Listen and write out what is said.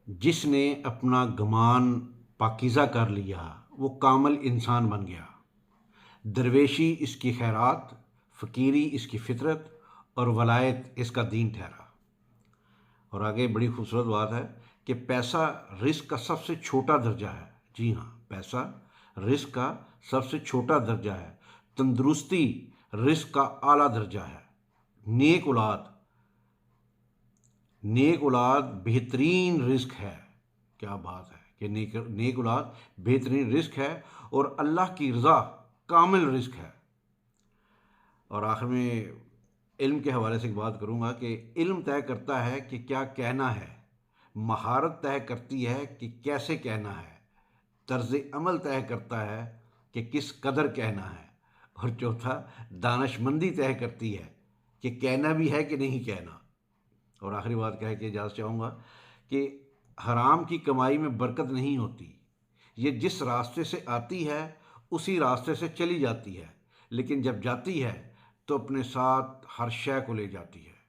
جس نے اپنا گمان پاکیزہ کر لیا وہ کامل انسان بن گیا۔ درویشی اس کی خیرات، فقیری اس کی فطرت، اور ولایت اس کا دین ٹھہرا۔ اور آگے بڑی خوبصورت بات ہے کہ پیسہ رزق کا سب سے چھوٹا درجہ ہے۔ جی ہاں، پیسہ رزق کا سب سے چھوٹا درجہ ہے۔ تندرستی رزق کا اعلیٰ درجہ ہے۔ نیک اولاد نیک اولاد بہترین رزق ہے۔ کیا بات ہے کہ نیک اولاد بہترین رزق ہے، اور اللہ کی رضا کامل رزق ہے۔ اور آخر میں علم کے حوالے سے ایک بات کروں گا کہ علم طے کرتا ہے کہ کیا کہنا ہے، مہارت طے کرتی ہے کہ کیسے کہنا ہے، طرز عمل طے کرتا ہے کہ کس قدر کہنا ہے، اور چوتھا دانش مندی طے کرتی ہے کہ کہنا بھی ہے کہ نہیں کہنا۔ اور آخری بات کہہ کے اجازت چاہوں گا کہ حرام کی کمائی میں برکت نہیں ہوتی۔ یہ جس راستے سے آتی ہے اسی راستے سے چلی جاتی ہے، لیکن جب جاتی ہے تو اپنے ساتھ ہر شے کو لے جاتی ہے۔